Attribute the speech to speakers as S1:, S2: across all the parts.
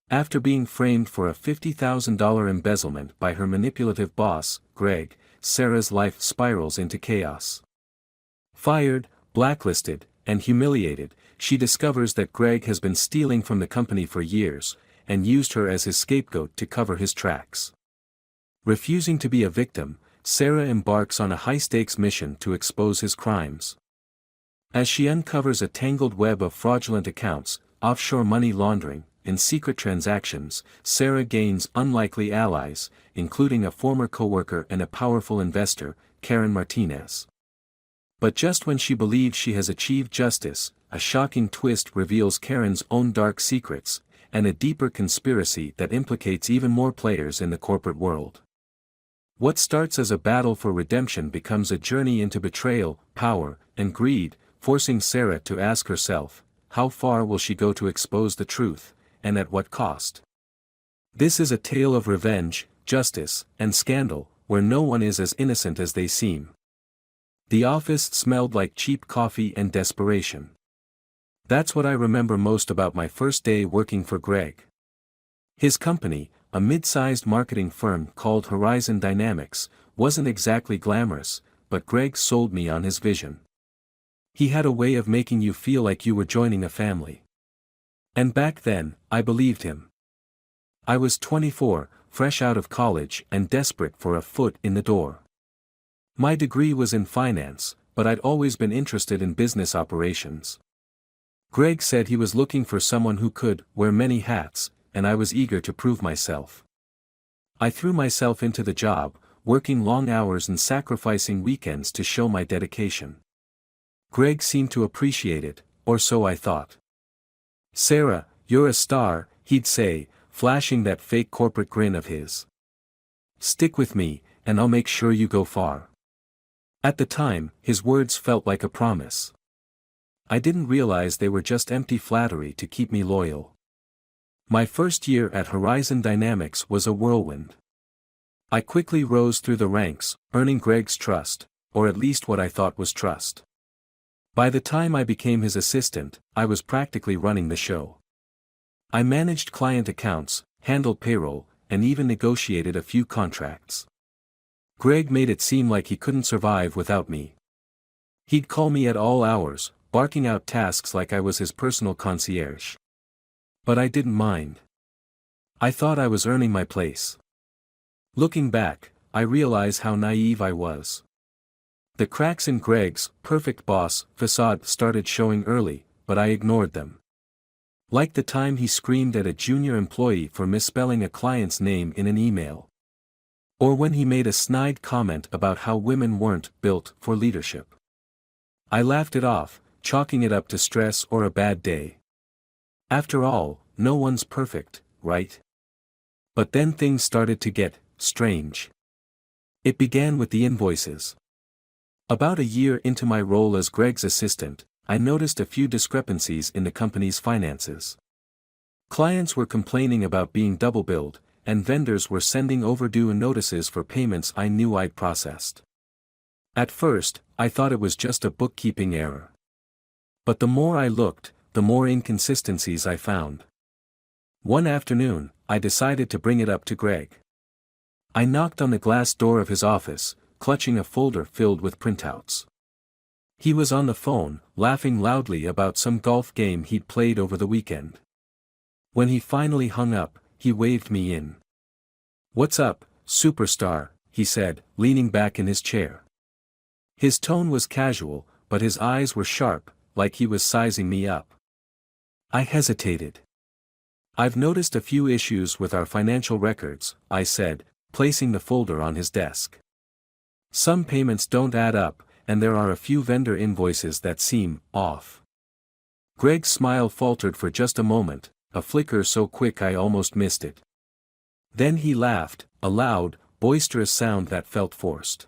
S1: After being framed for a $50,000 embezzlement by her manipulative boss, Greg, Sarah's life spirals into chaos. Fired, blacklisted, and humiliated, she discovers that Greg has been stealing from the company for years, and used her as his scapegoat to cover his tracks. Refusing to be a victim, Sarah embarks on a high-stakes mission to expose his crimes. As she uncovers a tangled web of fraudulent accounts, offshore money laundering, and secret transactions, Sarah gains unlikely allies, including a former coworker and a powerful investor, Karen Martinez. But just when she believes she has achieved justice, a shocking twist reveals Karen's own dark secrets, and a deeper conspiracy that implicates even more players in the corporate world. What starts as a battle for redemption becomes a journey into betrayal, power, and greed, forcing Sarah to ask herself, how far will she go to expose the truth, and at what cost? This is a tale of revenge, justice, and scandal, where no one is as innocent as they seem. The office smelled like cheap coffee and desperation. That's what I remember most about my first day working for Greg. His company, a mid-sized marketing firm called Horizon Dynamics, wasn't exactly glamorous, but Greg sold me on his vision. He had a way of making you feel like you were joining a family. And back then, I believed him. I was 24, fresh out of college and desperate for a foot in the door. My degree was in finance, but I'd always been interested in business operations. Greg said he was looking for someone who could wear many hats, and I was eager to prove myself. I threw myself into the job, working long hours and sacrificing weekends to show my dedication. Greg seemed to appreciate it, or so I thought. "Sarah, you're a star," he'd say, flashing that fake corporate grin of his. "Stick with me, and I'll make sure you go far." At the time, his words felt like a promise. I didn't realize they were just empty flattery to keep me loyal. My first year at Horizon Dynamics was a whirlwind. I quickly rose through the ranks, earning Greg's trust, or at least what I thought was trust. By the time I became his assistant, I was practically running the show. I managed client accounts, handled payroll, and even negotiated a few contracts. Greg made it seem like he couldn't survive without me. He'd call me at all hours, barking out tasks like I was his personal concierge. But I didn't mind. I thought I was earning my place. Looking back, I realize how naive I was. The cracks in Greg's perfect boss facade started showing early, but I ignored them. Like the time he screamed at a junior employee for misspelling a client's name in an email. Or when he made a snide comment about how women weren't built for leadership. I laughed it off, chalking it up to stress or a bad day. After all, no one's perfect, right? But then things started to get strange. It began with the invoices. About a year into my role as Greg's assistant, I noticed a few discrepancies in the company's finances. Clients were complaining about being double-billed, and vendors were sending overdue notices for payments I knew I'd processed. At first, I thought it was just a bookkeeping error. But the more I looked, the more inconsistencies I found. One afternoon, I decided to bring it up to Greg. I knocked on the glass door of his office, clutching a folder filled with printouts. He was on the phone, laughing loudly about some golf game he'd played over the weekend. When he finally hung up, he waved me in. "What's up, superstar?" he said, leaning back in his chair. His tone was casual, but his eyes were sharp, like he was sizing me up. I hesitated. "I've noticed a few issues with our financial records," I said, placing the folder on his desk. "Some payments don't add up, and there are a few vendor invoices that seem off." Greg's smile faltered for just a moment, a flicker so quick I almost missed it. Then he laughed, a loud, boisterous sound that felt forced.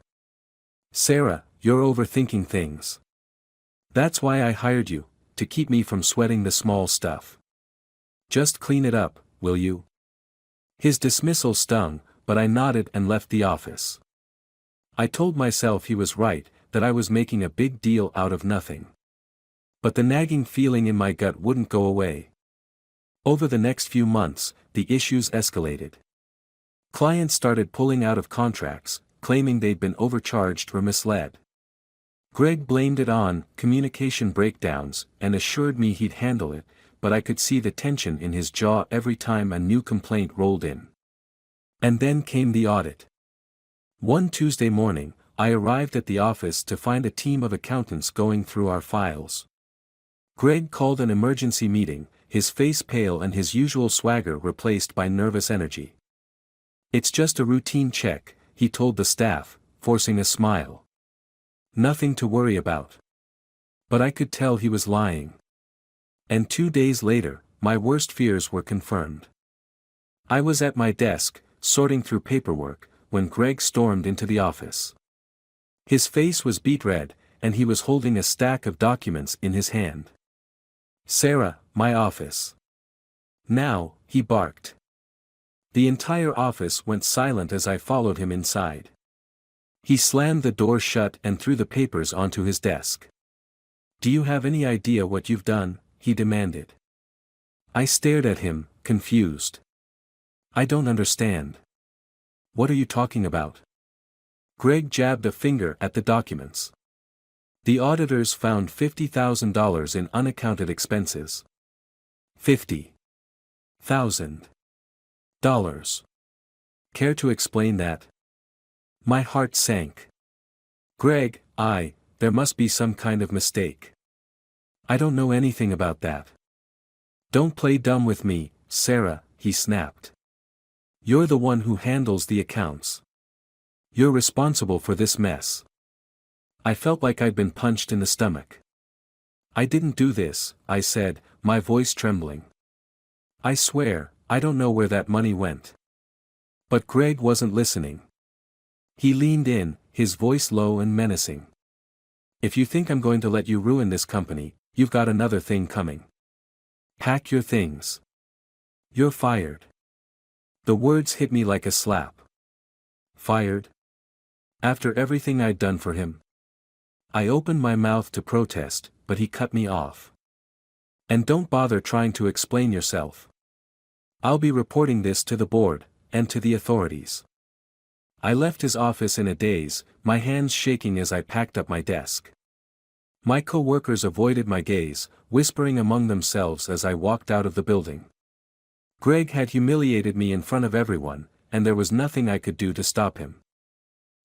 S1: "Sarah, you're overthinking things. That's why I hired you, to keep me from sweating the small stuff. Just clean it up, will you?" His dismissal stung, but I nodded and left the office. I told myself he was right, that I was making a big deal out of nothing. But the nagging feeling in my gut wouldn't go away. Over the next few months, the issues escalated. Clients started pulling out of contracts, claiming they'd been overcharged or misled. Greg blamed it on communication breakdowns and assured me he'd handle it, but I could see the tension in his jaw every time a new complaint rolled in. And then came the audit. One Tuesday morning, I arrived at the office to find a team of accountants going through our files. Greg called an emergency meeting, his face pale and his usual swagger replaced by nervous energy. "It's just a routine check," he told the staff, forcing a smile. "Nothing to worry about." But I could tell he was lying. And 2 days later, my worst fears were confirmed. I was at my desk, sorting through paperwork, when Greg stormed into the office. His face was beet red, and he was holding a stack of documents in his hand. "Sarah, my office." "Now," he barked. The entire office went silent as I followed him inside. He slammed the door shut and threw the papers onto his desk. "Do you have any idea what you've done?" he demanded. I stared at him, confused. "I don't understand. What are you talking about?" Greg jabbed a finger at the documents. "The auditors found $50,000 in unaccounted expenses." $50,000. Care to explain that? My heart sank. "Greg, there must be some kind of mistake." "I don't know anything about that." "Don't play dumb with me, Sarah," he snapped. "You're the one who handles the accounts. You're responsible for this mess." I felt like I'd been punched in the stomach. "I didn't do this," I said, my voice trembling. "I swear, I don't know where that money went." But Greg wasn't listening. He leaned in, his voice low and menacing. "If you think I'm going to let you ruin this company, you've got another thing coming. Pack your things. You're fired." The words hit me like a slap. Fired? After everything I'd done for him? I opened my mouth to protest, but he cut me off. "And don't bother trying to explain yourself. I'll be reporting this to the board, and to the authorities." I left his office in a daze, my hands shaking as I packed up my desk. My co-workers avoided my gaze, whispering among themselves as I walked out of the building. Greg had humiliated me in front of everyone, and there was nothing I could do to stop him.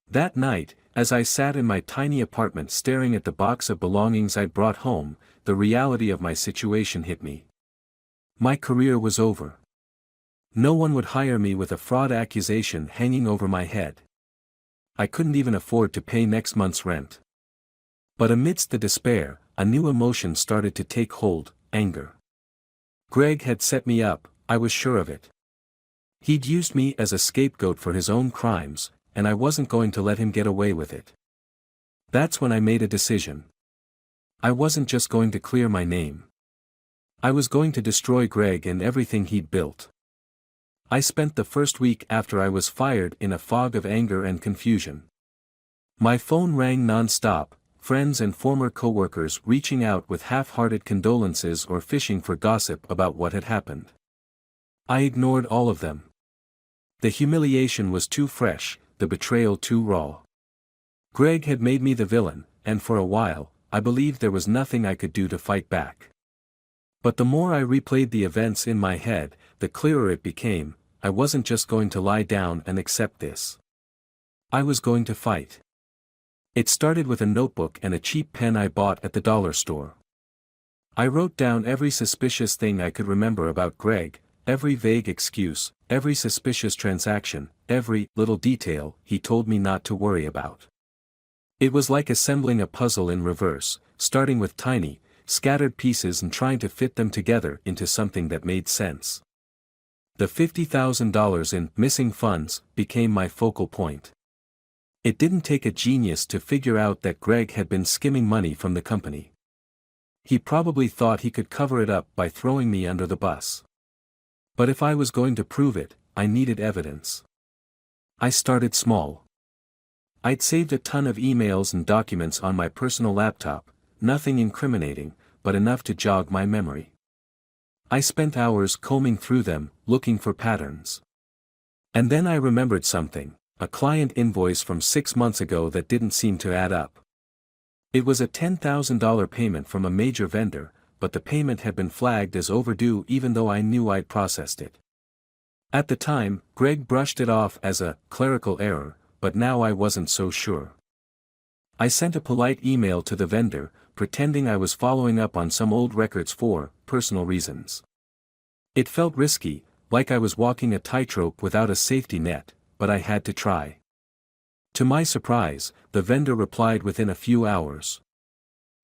S1: That night, as I sat in my tiny apartment staring at the box of belongings I'd brought home, the reality of my situation hit me. My career was over. No one would hire me with a fraud accusation hanging over my head. I couldn't even afford to pay next month's rent. But amidst the despair, a new emotion started to take hold: anger. Greg had set me up, I was sure of it. He'd used me as a scapegoat for his own crimes, and I wasn't going to let him get away with it. That's when I made a decision. I wasn't just going to clear my name. I was going to destroy Greg and everything he'd built. I spent the first week after I was fired in a fog of anger and confusion. My phone rang non-stop, friends and former co-workers reaching out with half-hearted condolences or fishing for gossip about what had happened. I ignored all of them. The humiliation was too fresh, the betrayal too raw. Greg had made me the villain, and for a while, I believed there was nothing I could do to fight back. But the more I replayed the events in my head, the clearer it became: I wasn't just going to lie down and accept this. I was going to fight. It started with a notebook and a cheap pen I bought at the dollar store. I wrote down every suspicious thing I could remember about Greg, every vague excuse, every suspicious transaction, every little detail he told me not to worry about. It was like assembling a puzzle in reverse, starting with tiny, scattered pieces and trying to fit them together into something that made sense. The $50,000 in missing funds became my focal point. It didn't take a genius to figure out that Greg had been skimming money from the company. He probably thought he could cover it up by throwing me under the bus. But if I was going to prove it, I needed evidence. I started small. I'd saved a ton of emails and documents on my personal laptop, nothing incriminating, but enough to jog my memory. I spent hours combing through them, looking for patterns. And then I remembered something, a client invoice from 6 months ago that didn't seem to add up. It was a $10,000 payment from a major vendor, but the payment had been flagged as overdue even though I knew I'd processed it. At the time, Greg brushed it off as a clerical error, but now I wasn't so sure. I sent a polite email to the vendor, pretending I was following up on some old records for personal reasons. It felt risky, like I was walking a tightrope without a safety net, but I had to try. To my surprise, the vendor replied within a few hours.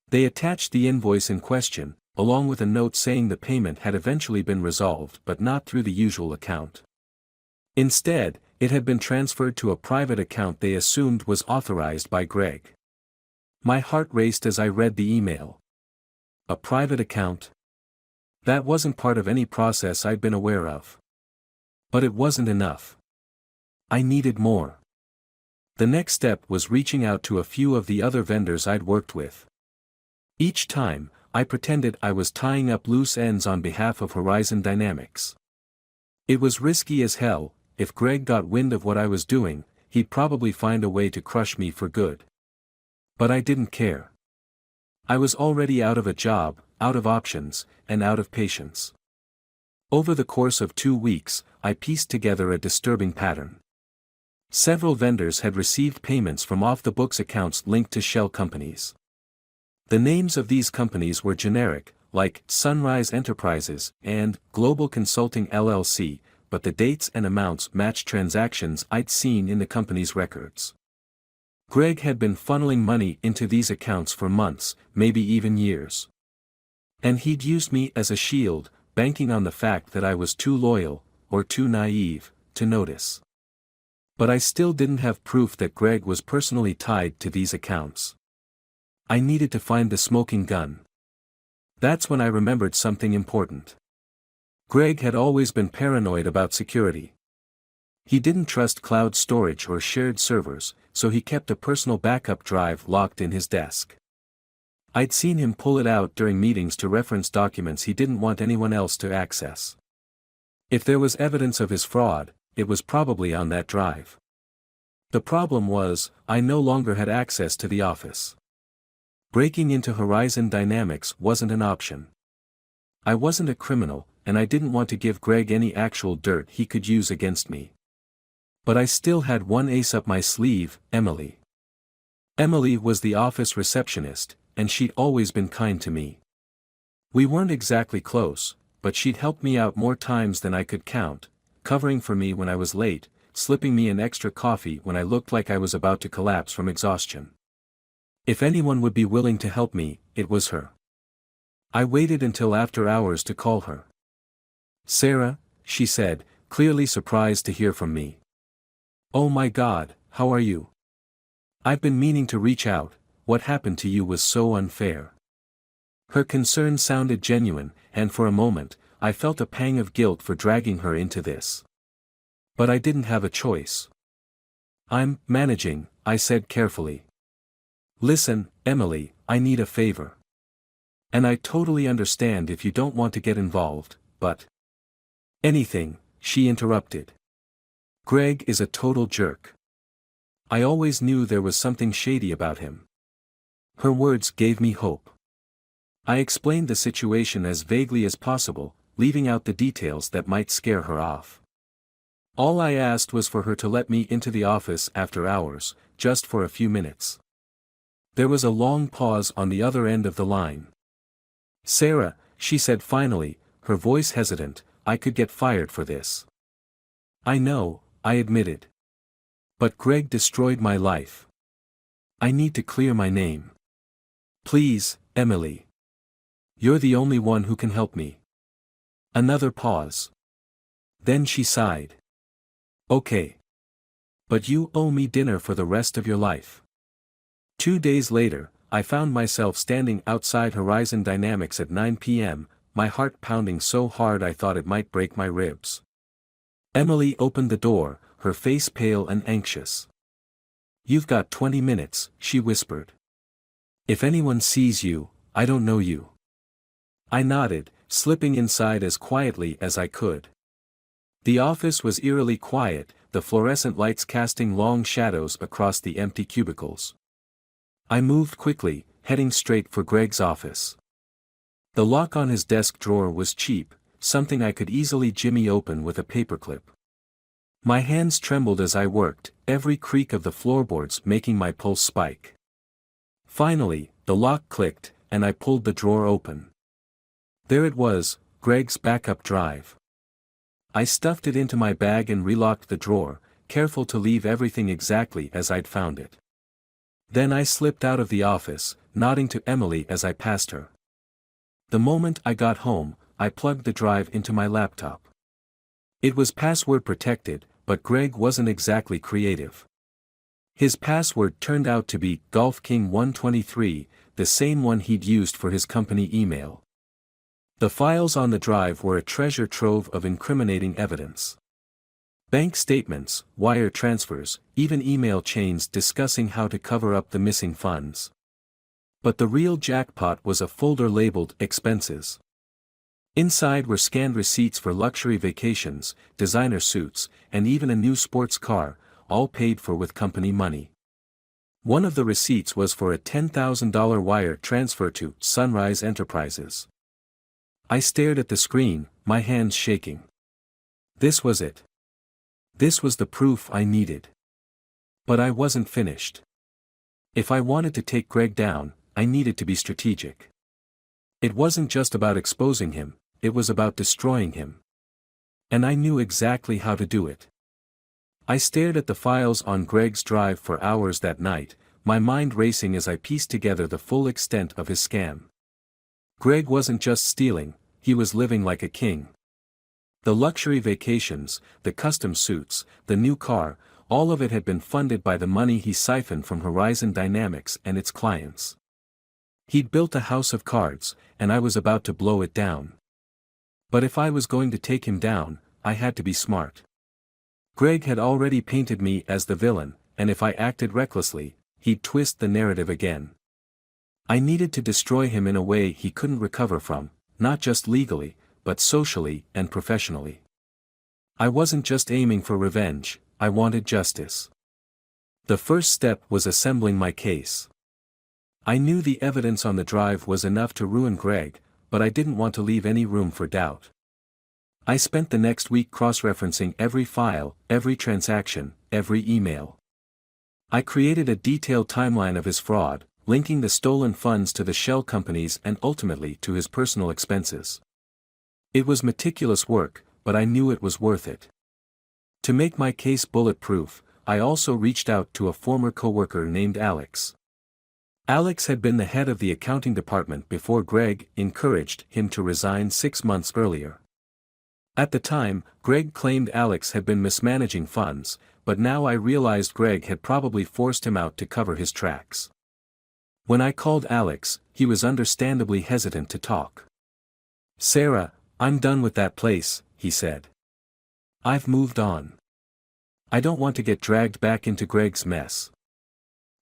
S1: They attached the invoice in question, along with a note saying the payment had eventually been resolved but not through the usual account. Instead, it had been transferred to a private account they assumed was authorized by Greg. My heart raced as I read the email. A private account? That wasn't part of any process I'd been aware of. But it wasn't enough. I needed more. The next step was reaching out to a few of the other vendors I'd worked with. Each time, I pretended I was tying up loose ends on behalf of Horizon Dynamics. It was risky as hell. If Greg got wind of what I was doing, he'd probably find a way to crush me for good. But I didn't care. I was already out of a job, out of options, and out of patience. Over the course of 2 weeks, I pieced together a disturbing pattern. Several vendors had received payments from off-the-books accounts linked to shell companies. The names of these companies were generic, like Sunrise Enterprises and Global Consulting LLC, but the dates and amounts matched transactions I'd seen in the company's records. Greg had been funneling money into these accounts for months, maybe even years. And he'd used me as a shield, banking on the fact that I was too loyal, or too naive, to notice. But I still didn't have proof that Greg was personally tied to these accounts. I needed to find the smoking gun. That's when I remembered something important. Greg had always been paranoid about security. He didn't trust cloud storage or shared servers, so he kept a personal backup drive locked in his desk. I'd seen him pull it out during meetings to reference documents he didn't want anyone else to access. If there was evidence of his fraud, it was probably on that drive. The problem was, I no longer had access to the office. Breaking into Horizon Dynamics wasn't an option. I wasn't a criminal, and I didn't want to give Greg any actual dirt he could use against me. But I still had one ace up my sleeve, Emily. Emily was the office receptionist, and she'd always been kind to me. We weren't exactly close, but she'd helped me out more times than I could count, covering for me when I was late, slipping me an extra coffee when I looked like I was about to collapse from exhaustion. If anyone would be willing to help me, it was her. I waited until after hours to call her. "Sarah," she said, clearly surprised to hear from me. "Oh my God, how are you? I've been meaning to reach out. What happened to you was so unfair." Her concern sounded genuine, and for a moment, I felt a pang of guilt for dragging her into this. But I didn't have a choice. "I'm managing," I said carefully. "Listen, Emily, I need a favor. And I totally understand if you don't want to get involved, but—" "Anything," she interrupted. "Greg is a total jerk. I always knew there was something shady about him." Her words gave me hope. I explained the situation as vaguely as possible, leaving out the details that might scare her off. All I asked was for her to let me into the office after hours, just for a few minutes. There was a long pause on the other end of the line. "Sarah," she said finally, her voice hesitant, "I could get fired for this." "I know," I admitted. "But Greg destroyed my life. I need to clear my name. Please, Emily. You're the only one who can help me." Another pause. Then she sighed. "Okay. But you owe me dinner for the rest of your life." 2 days later, I found myself standing outside Horizon Dynamics at 9 p.m., my heart pounding so hard I thought it might break my ribs. Emily opened the door, her face pale and anxious. "You've got 20 minutes, she whispered. "If anyone sees you, I don't know you." I nodded, slipping inside as quietly as I could. The office was eerily quiet, the fluorescent lights casting long shadows across the empty cubicles. I moved quickly, heading straight for Greg's office. The lock on his desk drawer was cheap, something I could easily jimmy open with a paperclip. My hands trembled as I worked, every creak of the floorboards making my pulse spike. Finally, the lock clicked, and I pulled the drawer open. There it was, Greg's backup drive. I stuffed it into my bag and relocked the drawer, careful to leave everything exactly as I'd found it. Then I slipped out of the office, nodding to Emily as I passed her. The moment I got home, I plugged the drive into my laptop. It was password protected, but Greg wasn't exactly creative. His password turned out to be Golf King 123, the same one he'd used for his company email. The files on the drive were a treasure trove of incriminating evidence. Bank statements, wire transfers, even email chains discussing how to cover up the missing funds. But the real jackpot was a folder labeled Expenses. Inside were scanned receipts for luxury vacations, designer suits, and even a new sports car, all paid for with company money. One of the receipts was for a $10,000 wire transfer to Sunrise Enterprises. I stared at the screen, my hands shaking. This was it. This was the proof I needed. But I wasn't finished. If I wanted to take Greg down, I needed to be strategic. It wasn't just about exposing him, it was about destroying him. And I knew exactly how to do it. I stared at the files on Greg's drive for hours that night, my mind racing as I pieced together the full extent of his scam. Greg wasn't just stealing, he was living like a king. The luxury vacations, the custom suits, the new car, all of it had been funded by the money he siphoned from Horizon Dynamics and its clients. He'd built a house of cards, and I was about to blow it down. But if I was going to take him down, I had to be smart. Greg had already painted me as the villain, and if I acted recklessly, he'd twist the narrative again. I needed to destroy him in a way he couldn't recover from, not just legally, but socially and professionally. I wasn't just aiming for revenge, I wanted justice. The first step was assembling my case. I knew the evidence on the drive was enough to ruin Greg, but I didn't want to leave any room for doubt. I spent the next week cross-referencing every file, every transaction, every email. I created a detailed timeline of his fraud, linking the stolen funds to the shell companies and ultimately to his personal expenses. It was meticulous work, but I knew it was worth it. To make my case bulletproof, I also reached out to a former coworker named Alex. Alex had been the head of the accounting department before Greg encouraged him to resign 6 months earlier. At the time, Greg claimed Alex had been mismanaging funds, but now I realized Greg had probably forced him out to cover his tracks. When I called Alex, he was understandably hesitant to talk. "Sarah, I'm done with that place," he said. "I've moved on. I don't want to get dragged back into Greg's mess."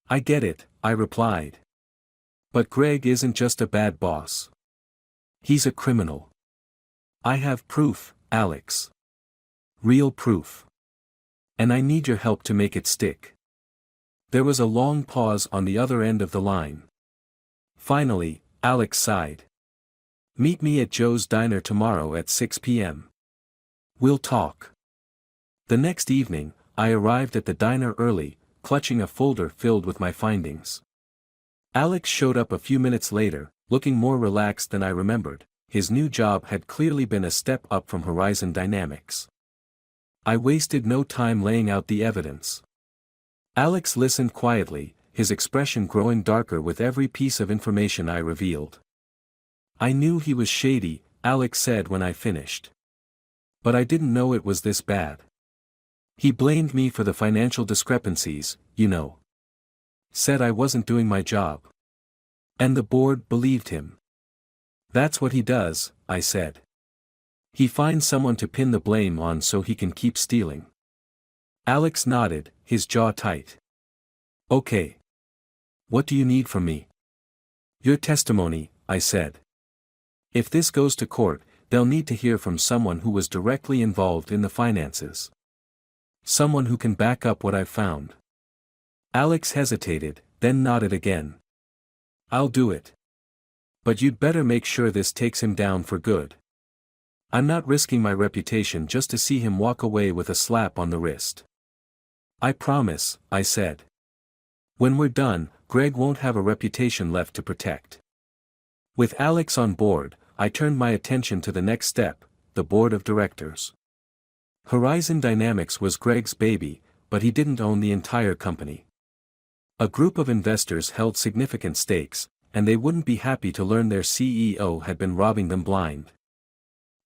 S1: "I get it," I replied. "But Greg isn't just a bad boss. He's a criminal. I have proof, Alex. Real proof. And I need your help to make it stick." There was a long pause on the other end of the line. Finally, Alex sighed. "Meet me at Joe's Diner tomorrow at 6 p.m. We'll talk." The next evening, I arrived at the diner early, clutching a folder filled with my findings. Alex showed up a few minutes later, looking more relaxed than I remembered. His new job had clearly been a step up from Horizon Dynamics. I wasted no time laying out the evidence. Alex listened quietly, his expression growing darker with every piece of information I revealed. "I knew he was shady," Alex said when I finished. "But I didn't know it was this bad. He blamed me for the financial discrepancies, you know. Said I wasn't doing my job. And the board believed him." "That's what he does," I said. "He finds someone to pin the blame on so he can keep stealing." Alex nodded, his jaw tight. "Okay. What do you need from me?" "Your testimony," I said. If this goes to court, they'll need to hear from someone who was directly involved in the finances. Someone who can back up what I've found. Alex hesitated, then nodded again. I'll do it. But you'd better make sure this takes him down for good. I'm not risking my reputation just to see him walk away with a slap on the wrist. I promise, I said. When we're done, Greg won't have a reputation left to protect. With Alex on board, I turned my attention to the next step, the board of directors. Horizon Dynamics was Greg's baby, but he didn't own the entire company. A group of investors held significant stakes, and they wouldn't be happy to learn their CEO had been robbing them blind.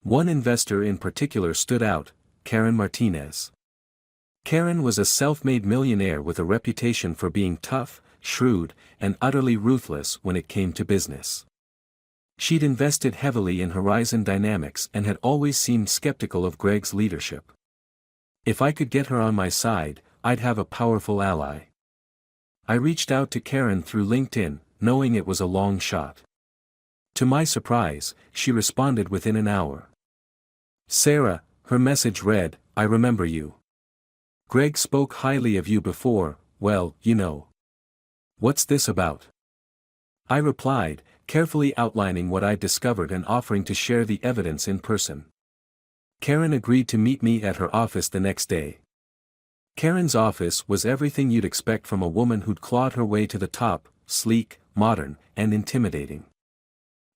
S1: One investor in particular stood out, Karen Martinez. Karen was a self-made millionaire with a reputation for being tough, shrewd, and utterly ruthless when it came to business. She'd invested heavily in Horizon Dynamics and had always seemed skeptical of Greg's leadership. If I could get her on my side, I'd have a powerful ally. I reached out to Karen through LinkedIn, knowing it was a long shot. To my surprise, she responded within an hour. Sarah, her message read, I remember you. Greg spoke highly of you before, well, you know. What's this about? I replied, carefully outlining what I'd discovered and offering to share the evidence in person. Karen agreed to meet me at her office the next day. Karen's office was everything you'd expect from a woman who'd clawed her way to the top, sleek, modern, and intimidating.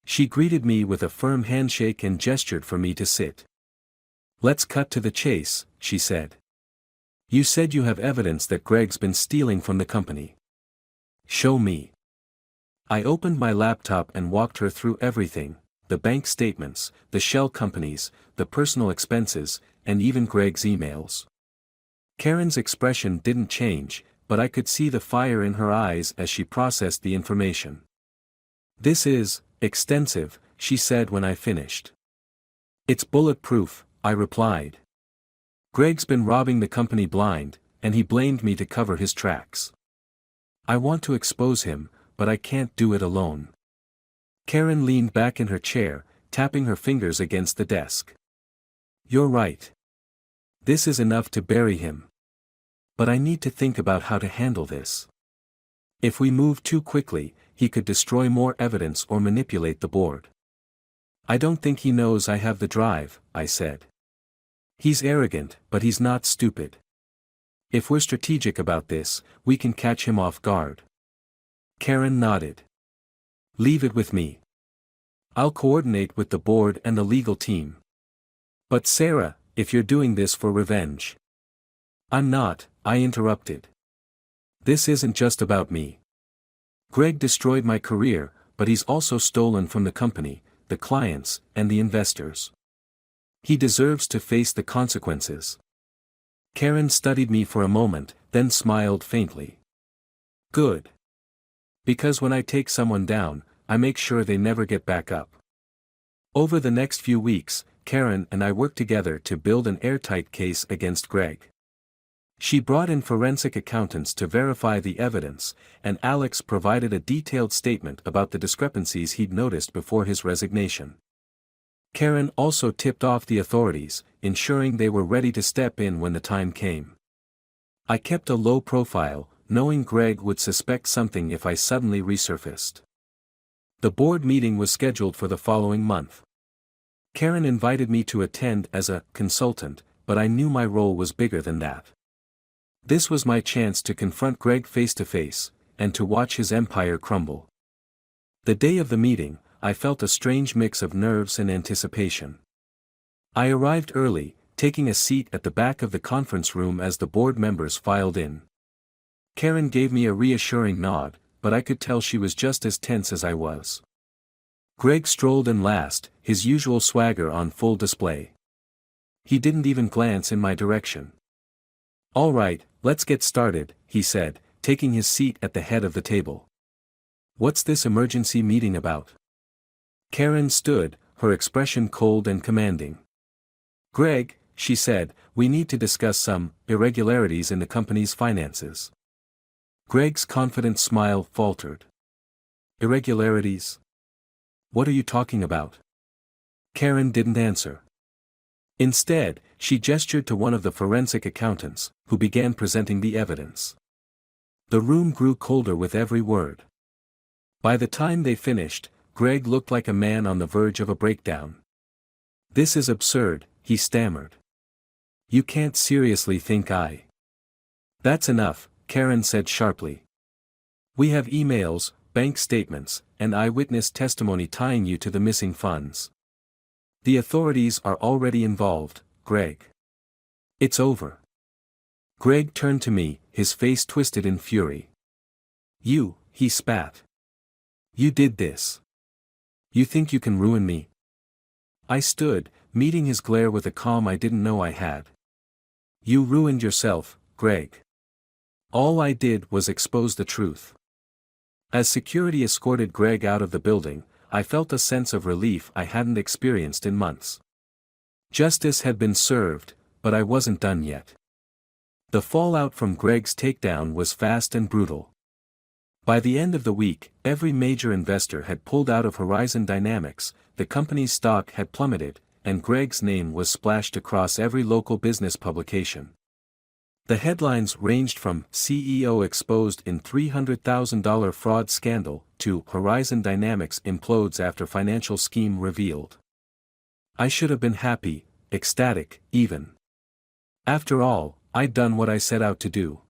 S1: She greeted me with a firm handshake and gestured for me to sit. Let's cut to the chase, she said. You said you have evidence that Greg's been stealing from the company. Show me. I opened my laptop and walked her through everything, the bank statements, the shell companies, the personal expenses, and even Greg's emails. Karen's expression didn't change, but I could see the fire in her eyes as she processed the information. This is extensive, she said when I finished. It's bulletproof, I replied. Greg's been robbing the company blind, and he blamed me to cover his tracks. I want to expose him, but I can't do it alone. Karen leaned back in her chair, tapping her fingers against the desk. You're right. This is enough to bury him. But I need to think about how to handle this. If we move too quickly, he could destroy more evidence or manipulate the board. I don't think he knows I have the drive, I said. He's arrogant, but he's not stupid. If we're strategic about this, we can catch him off guard. Karen nodded. Leave it with me. I'll coordinate with the board and the legal team. But Sarah, if you're doing this for revenge. I'm not, I interrupted. This isn't just about me. Greg destroyed my career, but he's also stolen from the company, the clients, and the investors. He deserves to face the consequences. Karen studied me for a moment, then smiled faintly. Good. Because when I take someone down, I make sure they never get back up. Over the next few weeks, Karen and I worked together to build an airtight case against Greg. She brought in forensic accountants to verify the evidence, and Alex provided a detailed statement about the discrepancies he'd noticed before his resignation. Karen also tipped off the authorities, ensuring they were ready to step in when the time came. I kept a low profile, knowing Greg would suspect something if I suddenly resurfaced. The board meeting was scheduled for the following month. Karen invited me to attend as a consultant, but I knew my role was bigger than that. This was my chance to confront Greg face to face, and to watch his empire crumble. The day of the meeting, I felt a strange mix of nerves and anticipation. I arrived early, taking a seat at the back of the conference room as the board members filed in. Karen gave me a reassuring nod, but I could tell she was just as tense as I was. Greg strolled in last, his usual swagger on full display. He didn't even glance in my direction. All right, let's get started, he said, taking his seat at the head of the table. What's this emergency meeting about? Karen stood, her expression cold and commanding. Greg, she said, we need to discuss some irregularities in the company's finances. Greg's confident smile faltered. Irregularities? What are you talking about? Karen didn't answer. Instead, she gestured to one of the forensic accountants, who began presenting the evidence. The room grew colder with every word. By the time they finished, Greg looked like a man on the verge of a breakdown. "This is absurd," he stammered. "You can't seriously think I—" "That's enough," Karen said sharply. "We have emails, bank statements, and eyewitness testimony tying you to the missing funds. The authorities are already involved, Greg. It's over." Greg turned to me, his face twisted in fury. "You," he spat. "You did this. You think you can ruin me?" I stood, meeting his glare with a calm I didn't know I had. "You ruined yourself, Greg. All I did was expose the truth." As security escorted Greg out of the building, I felt a sense of relief I hadn't experienced in months. Justice had been served, but I wasn't done yet. The fallout from Greg's takedown was fast and brutal. By the end of the week, every major investor had pulled out of Horizon Dynamics, the company's stock had plummeted, and Greg's name was splashed across every local business publication. The headlines ranged from "CEO exposed in $300,000 fraud scandal" to "Horizon Dynamics implodes after financial scheme revealed." I should have been happy, ecstatic, even. After all, I'd done what I set out to do.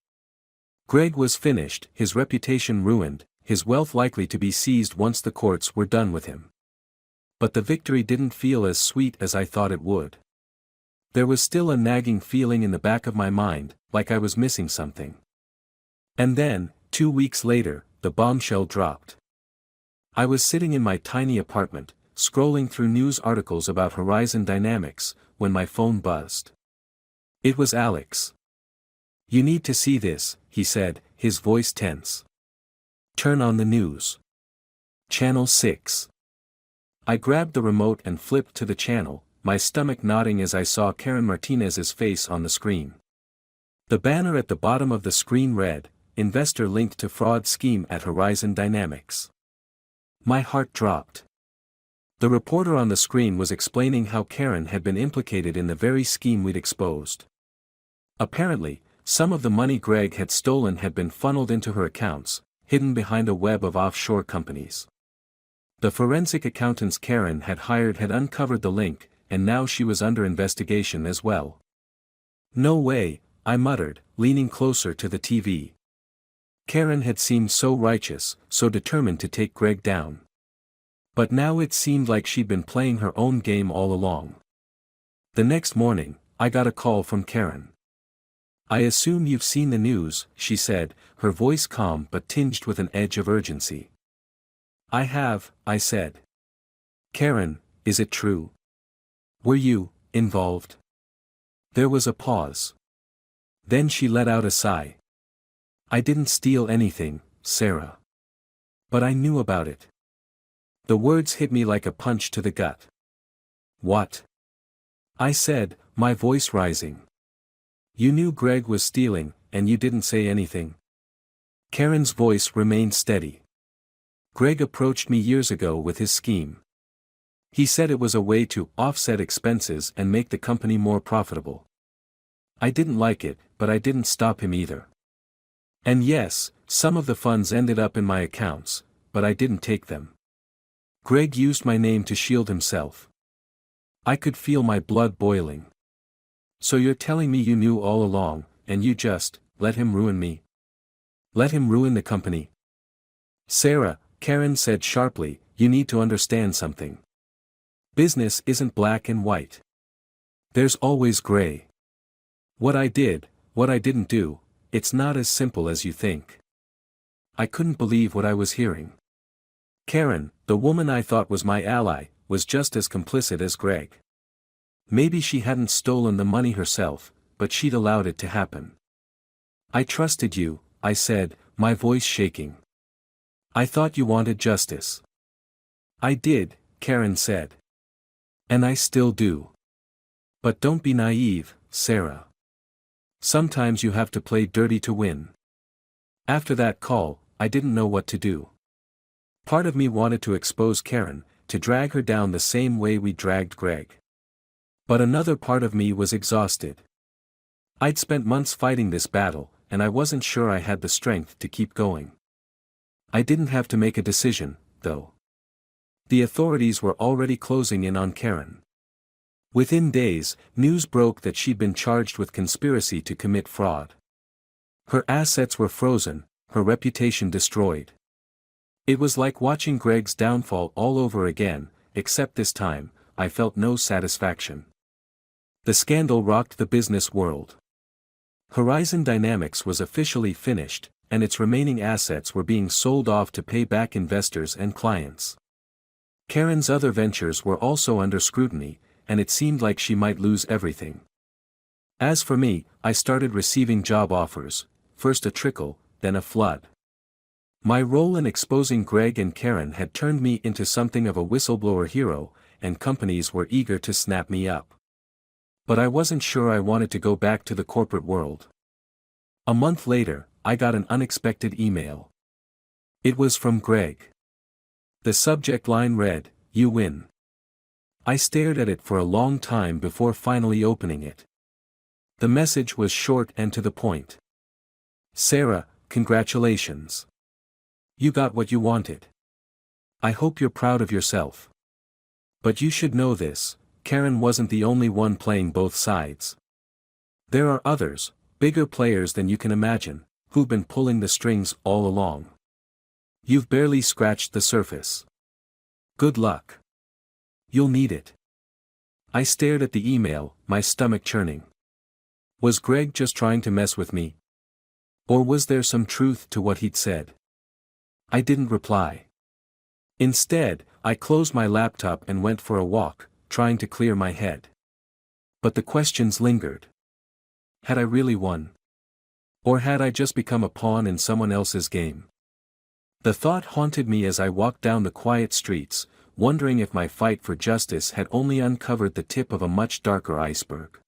S1: Greg was finished, his reputation ruined, his wealth likely to be seized once the courts were done with him. But the victory didn't feel as sweet as I thought it would. There was still a nagging feeling in the back of my mind, like I was missing something. And then, 2 weeks later, the bombshell dropped. I was sitting in my tiny apartment, scrolling through news articles about Horizon Dynamics, when my phone buzzed. It was Alex. "You need to see this," he said, his voice tense. "Turn on the news. Channel 6. I grabbed the remote and flipped to the channel, my stomach nodding as I saw Karen Martinez's face on the screen. The banner at the bottom of the screen read, "Investor linked to fraud scheme at Horizon Dynamics." My heart dropped. The reporter on the screen was explaining how Karen had been implicated in the very scheme we'd exposed. Apparently, some of the money Greg had stolen had been funneled into her accounts, hidden behind a web of offshore companies. The forensic accountants Karen had hired had uncovered the link, and now she was under investigation as well. "No way," I muttered, leaning closer to the TV. Karen had seemed so righteous, so determined to take Greg down. But now it seemed like she'd been playing her own game all along. The next morning, I got a call from Karen. "I assume you've seen the news," she said, her voice calm but tinged with an edge of urgency. "I have," I said. "Karen, is it true? Were you involved?" There was a pause. Then she let out a sigh. "I didn't steal anything, Sarah. But I knew about it." The words hit me like a punch to the gut. "What?" I said, my voice rising. "You knew Greg was stealing, and you didn't say anything?" Karen's voice remained steady. "Greg approached me years ago with his scheme. He said it was a way to offset expenses and make the company more profitable. I didn't like it, but I didn't stop him either. And yes, some of the funds ended up in my accounts, but I didn't take them. Greg used my name to shield himself." I could feel my blood boiling. "So you're telling me you knew all along, and you just let him ruin me? Let him ruin the company?" "Sarah," Karen said sharply, "you need to understand something. Business isn't black and white. There's always gray. What I did, what I didn't do, it's not as simple as you think." I couldn't believe what I was hearing. Karen, the woman I thought was my ally, was just as complicit as Greg. Maybe she hadn't stolen the money herself, but she'd allowed it to happen. "I trusted you," I said, my voice shaking. "I thought you wanted justice." "I did," Karen said. "And I still do. But don't be naive, Sarah. Sometimes you have to play dirty to win." After that call, I didn't know what to do. Part of me wanted to expose Karen, to drag her down the same way we dragged Greg. But another part of me was exhausted. I'd spent months fighting this battle, and I wasn't sure I had the strength to keep going. I didn't have to make a decision, though. The authorities were already closing in on Karen. Within days, news broke that she'd been charged with conspiracy to commit fraud. Her assets were frozen, her reputation destroyed. It was like watching Greg's downfall all over again, except this time, I felt no satisfaction. The scandal rocked the business world. Horizon Dynamics was officially finished, and its remaining assets were being sold off to pay back investors and clients. Karen's other ventures were also under scrutiny, and it seemed like she might lose everything. As for me, I started receiving job offers, first a trickle, then a flood. My role in exposing Greg and Karen had turned me into something of a whistleblower hero, and companies were eager to snap me up. But I wasn't sure I wanted to go back to the corporate world. A month later, I got an unexpected email. It was from Greg. The subject line read, "You win." I stared at it for a long time before finally opening it. The message was short and to the point. "Sarah, congratulations. You got what you wanted. I hope you're proud of yourself. But you should know this, Karen wasn't the only one playing both sides. There are others, bigger players than you can imagine, who've been pulling the strings all along. You've barely scratched the surface. Good luck. You'll need it." I stared at the email, my stomach churning. Was Greg just trying to mess with me? Or was there some truth to what he'd said? I didn't reply. Instead, I closed my laptop and went for a walk, trying to clear my head. But the questions lingered. Had I really won? Or had I just become a pawn in someone else's game? The thought haunted me as I walked down the quiet streets, wondering if my fight for justice had only uncovered the tip of a much darker iceberg.